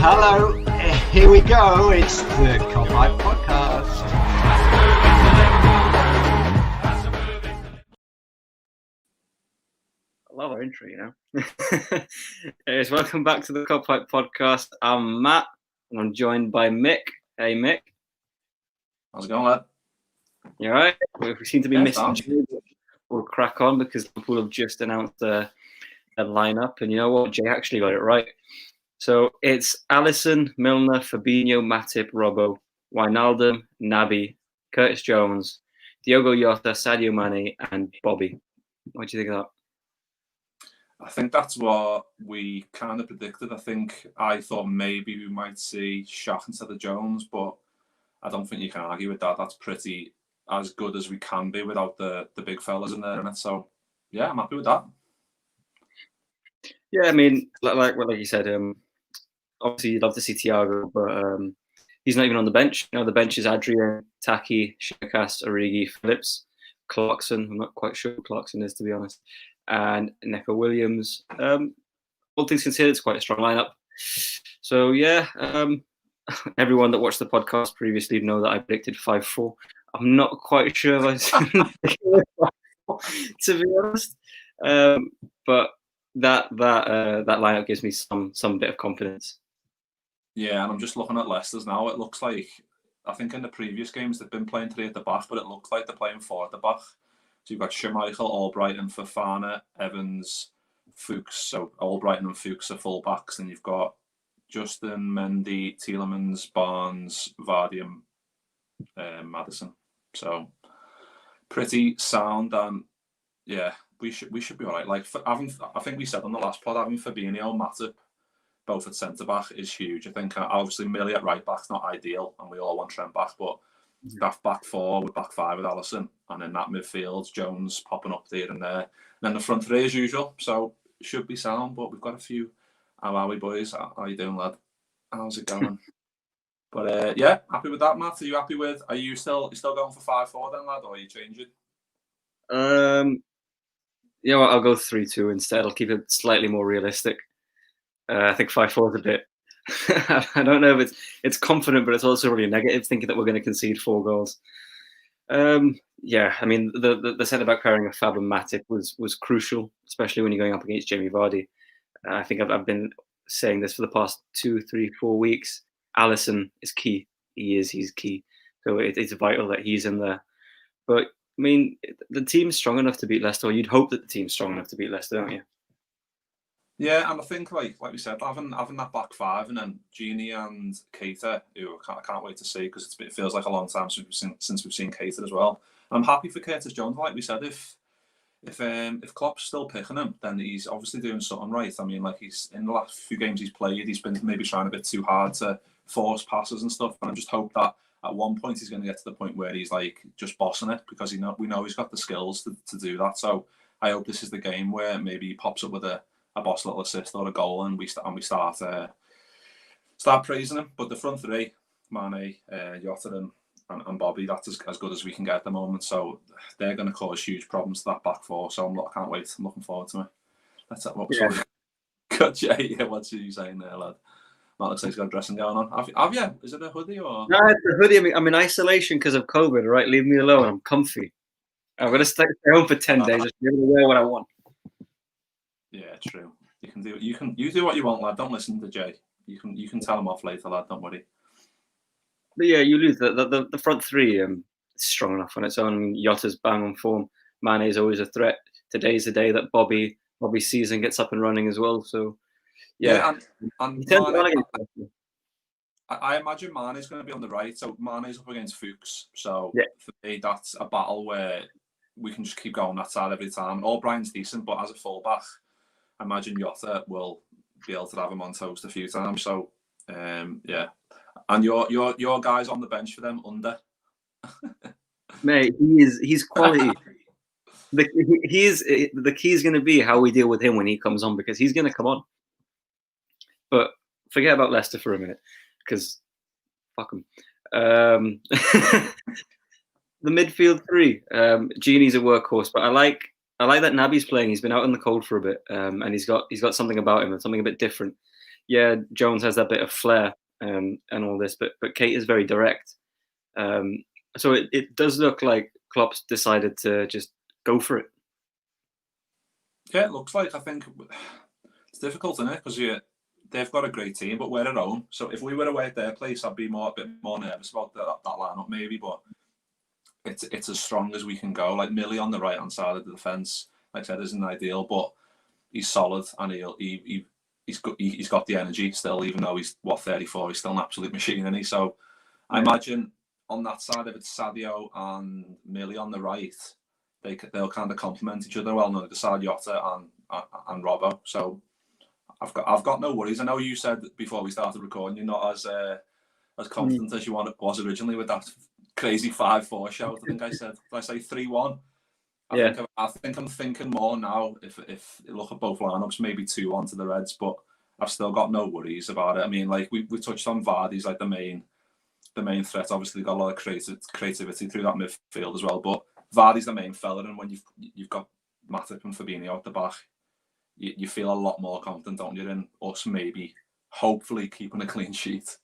Hello, here we go. It's the Kopite podcast. I love our intro, Anyways, welcome back to the Kopite podcast. I'm Matt, and I'm joined by Mick. Hey, Mick. How's it going, lad? You all right? We seem to be missing Jay. We'll crack on because Liverpool have just announced their lineup, and you know what? Jay actually got it right. So it's Alisson, Milner, Fabinho, Matip, Robbo, Wijnaldum, Naby, Curtis Jones, Diogo Jota, Sadio Mane, and Bobby. What do you think of that? I think that's what we kind of predicted. I thought maybe we might see Shaq instead of Jones, but I don't think you can argue with that. That's pretty as good as we can be without the big fellas in there, innit? So, yeah, I'm happy with that. Yeah, I mean, like you said, obviously you'd love to see Thiago, but he's not even on the bench. You know, the bench is Adrian, Taki, Shirkas, Origi, Phillips, Clarkson. I'm not quite sure who Clarkson is, to be honest. And Neco Williams. All things considered, it's quite a strong lineup. So, yeah, everyone that watched the podcast previously know that I predicted 5-4. I'm not quite sure if to be honest. But that lineup gives me some bit of confidence. Yeah, and I'm just looking at Leicester's now. It looks like, I think in the previous games they've been playing 3 at the back, but it looks like they're playing 4 at the back. So you've got Schmeichel, Albrighton, Fofana, Evans, Fuchs. So Albrighton and Fuchs are full backs. And you've got Justin, Mendy, Tielemans, Barnes, Vardy and Maddison. So pretty sound. And yeah, we should be all right. Like, I think we said on the last pod, having Fabinho and Matip both at centre-back is huge. I think obviously Millie at right-back's not ideal, and we all want Trent back, but that back 4 with back 5 with Alisson, and then that midfield, Jones popping up there and there. And then the front 3 as usual, so should be sound, but we've got a few. How are we, boys? How you doing, lad? How's it going? But yeah, happy with that, Matt. Are you happy with? Are you still going for 5-4 then, lad, or are you changing? You know what? I'll go 3-2 instead. I'll keep it slightly more realistic. I think 5-4 is a bit. I don't know if it's confident, but it's also really negative, thinking that we're going to concede 4 goals. Yeah, I mean the centre back pairing of Fab and Matip was crucial, especially when you're going up against Jamie Vardy. I think I've been saying this for the past 2, 3, 4 weeks. Alisson is key. He's key. So it's vital that he's in there. But I mean, the team's strong enough to beat Leicester. You'd hope that the team's strong enough to beat Leicester, don't you? Yeah, and I think like we said, having that back 5 and then Gini and Keita, who I can't wait to see because it feels like a long time since we've seen Keita as well. And I'm happy for Curtis Jones. Like we said, if Klopp's still picking him, then he's obviously doing something right. I mean, like he's in the last few games he's played, he's been maybe trying a bit too hard to force passes and stuff. And I just hope that at one point he's going to get to the point where he's like just bossing it, because we know he's got the skills to do that. So I hope this is the game where maybe he pops up with a boss little assist or a goal, and we start praising him. But the front 3, Mane, Jota and Bobby, that's as good as we can get at the moment. So they're going to cause huge problems to that back 4. So I can't wait. I'm looking forward to it. That's what we're Good, Jay. Yeah, what's you saying there, lad? Matt looks like he's got a dressing gown on. Have you? Is it a hoodie or? No, it's a hoodie. I'm in isolation because of COVID. Right, leave me alone. I'm comfy. I'm gonna stay home for 10 days. Just be able to wear what I want. Yeah, true. You do what you want, lad. Don't listen to Jay. You can tell him off later, lad. Don't worry. But yeah, you lose the front 3. Strong enough on its own. Yota's bang on form. Mane is always a threat. Today's the day that Bobby sees and gets up and running as well. So yeah, and I imagine Mane's going to be on the right. So Mane's up against Fuchs. So for me, that's a battle where we can just keep going that side every time. Albrighton's decent, but as a fullback, I imagine Jota will be able to have him on toast a few times. So yeah, and your guys on the bench for them under. Mate, he's quality. The key is going to be how we deal with him when he comes on, because he's going to come on. But forget about Leicester for a minute, because fuck him. The midfield 3, Gini's a workhorse, but I like that Naby's playing. He's been out in the cold for a bit, and he's got something about him and something a bit different. yeah, Jones has that bit of flair and all this, but Kate is very direct. So it does look like Klopp's decided to just go for it. Yeah, it looks like. I think it's difficult, isn't it? Because they've got a great team, but we're at home. So if we were away at their place, I'd be a bit more nervous about that lineup, maybe. But it's as strong as we can go. Like Millie on the right hand side of the defence, like I said, isn't ideal, but he's solid and he's got the energy still, even though he's 34. He's still an absolute machine, isn't he? So I imagine on that side, if it's Sadio and Millie on the right, they'll kind of complement each other well. On the other side, Jota and Robbo. So I've got no worries. I know you said before we started recording you're not as confident as you was originally with that crazy 5-4 shout. I think I said, did I say 3-1? I think I'm thinking more now. If you look at both lineups, maybe 2-1 to the Reds, but I've still got no worries about it. I mean, like we touched on Vardy's like the main threat. Obviously, got a lot of creativity through that midfield as well. But Vardy's the main fella, and when you've got Matip and Fabinho at the back, you feel a lot more confident, don't you? In us maybe, hopefully, keeping a clean sheet.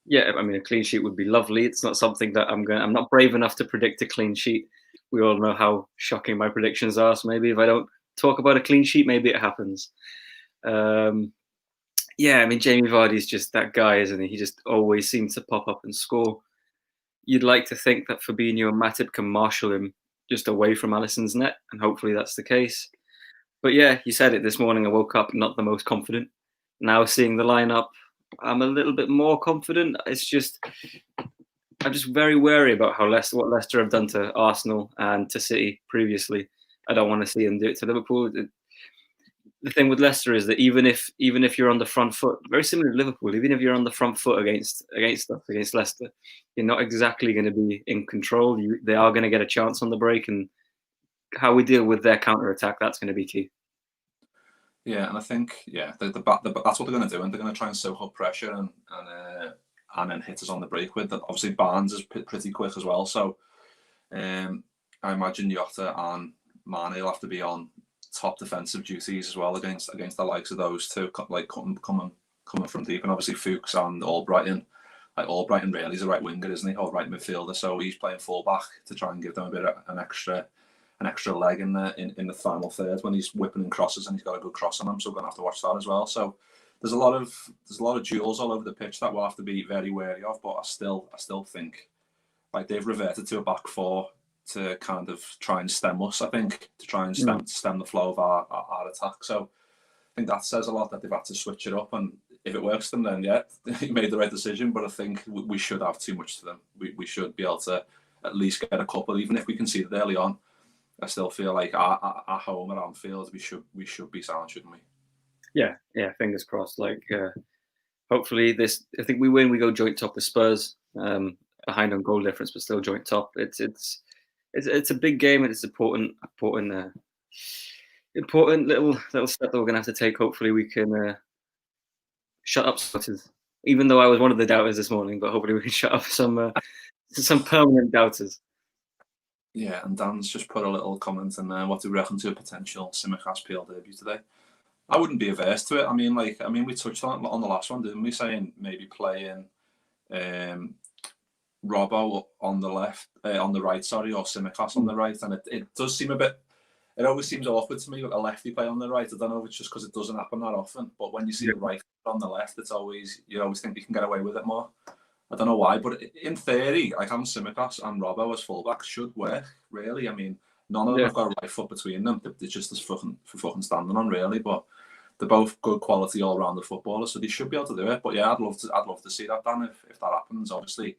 Yeah, I mean, a clean sheet would be lovely. It's not something that I'm not brave enough to predict a clean sheet. We all know how shocking my predictions are. So maybe if I don't talk about a clean sheet, maybe it happens. Yeah, I mean, Jamie Vardy's just that guy, isn't he? He just always seems to pop up and score. You'd like to think that Fabinho and Matip can marshal him just away from Alisson's net, and hopefully that's the case. But yeah, you said it this morning. I woke up not the most confident. Now seeing the lineup, I'm a little bit more confident. It's just I'm just very wary about what Leicester have done to Arsenal and to City previously. I don't want to see them do it to Liverpool. The thing with Leicester is that even if you're on the front foot, very similar to Liverpool, even if you're on the front foot against Leicester, you're not exactly going to be in control. They are going to get a chance on the break, and how we deal with their counter attack, that's going to be key. Yeah, and I think that's what they're going to do, and they're going to try and soak up pressure and then hit us on the break with. Obviously, Barnes is pretty quick as well, so I imagine Jota and Mane will have to be on top defensive duties as well against the likes of those two, like coming from deep, and obviously Fuchs and Albrighton. Like Albrighton really is a right winger, isn't he? Or right midfielder, so he's playing full back to try and give them a bit of an extra leg in the final third when he's whipping in crosses, and he's got a good cross on him, so we're gonna have to watch that as well. So there's a lot of duels all over the pitch that we'll have to be very wary of, but I still think like they've reverted to a back four to kind of try and stem us, I think, to try and stem the flow of our attack. So I think that says a lot that they've had to switch it up, and if it works for them, then yeah, he made the right decision. But I think we should have too much to them. We should be able to at least get a couple, even if we concede it early on. I still feel like our home at Anfield, we should be sound, shouldn't we? Yeah, fingers crossed. Like hopefully I think we win, we go joint top with Spurs, behind on goal difference, but still joint top. It's a big game, and it's important little step that we're gonna have to take. Hopefully we can shut up doubters. Even though I was one of the doubters this morning, but hopefully we can shut up some permanent doubters. Yeah, and Dan's just put a little comment in there. What do we reckon to a potential Tsimikas PL debut today? I wouldn't be averse to it. I mean, we touched on the last one, didn't we? Saying maybe playing Robbo on the left, on the right, sorry, or Tsimikas on the right, and it does seem a bit. It always seems awkward to me with a lefty play on the right. I don't know if it's just because it doesn't happen that often, but when you see the right on the left, you always think you can get away with it more. I don't know why, but in theory, like having Tsimikas and Robbo as fullbacks should work, really. I mean, none of them have got a right foot between them. They're just as fucking standing on, really. But they're both good quality all-rounder footballers, so they should be able to do it. But yeah, I'd love to see that, Dan, if that happens. Obviously,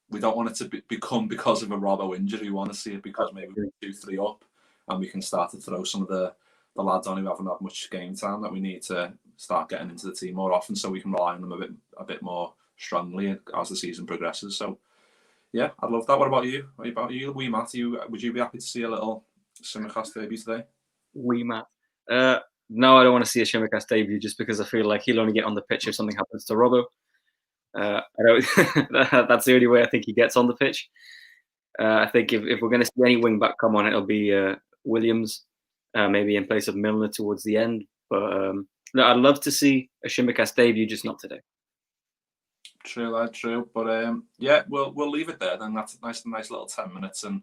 we don't want it to become because of a Robbo injury. We want to see it because maybe we're 2-3 up, and we can start to throw some of the lads on who haven't had much game time that we need to start getting into the team more often, so we can rely on them a bit more strongly as the season progresses. So yeah, I'd love that. What about you? Wee Matt, would you be happy to see a little Tsimikas debut today? Wee Matt. No, I don't want to see a Tsimikas debut just because I feel like he'll only get on the pitch if something happens to Robbo. I don't. That's the only way I think he gets on the pitch. I think if we're going to see any wing back come on, it'll be Williams, maybe in place of Milner towards the end. But No, I'd love to see a Shimmercast debut, just not today. True, lad, true. But yeah, we'll leave it there then. That's a nice little 10 minutes, and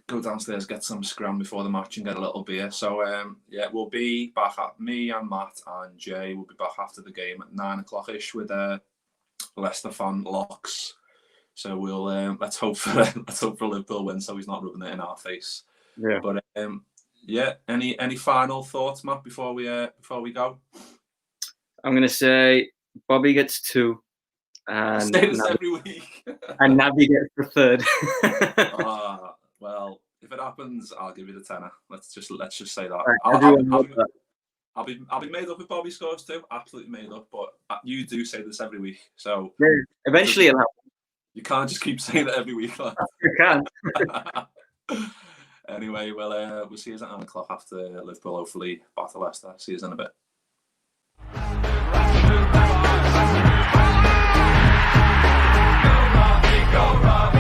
go downstairs, get some scram before the match, and get a little beer. So yeah, we'll be back at me and Matt and Jay. We'll be back after the game at 9 o'clock-ish with Leicester fan locks. So we'll let's hope for a Liverpool win, so he's not rubbing it in our face. Yeah. But yeah, any final thoughts, Matt, before we go? I'm gonna say Bobby gets 2. And say this every week. And Naby gets the 3rd. Well, if it happens, I'll give you the tenner. Let's just say that. Right, I'll be made up if Bobby scores 2. Absolutely made up. But you do say this every week, so yeah, eventually it'll happen. You can't just keep saying it every week. Like. You can. Anyway, we'll see you at 9 o'clock after Liverpool. Hopefully, back to Leicester. See you in a bit.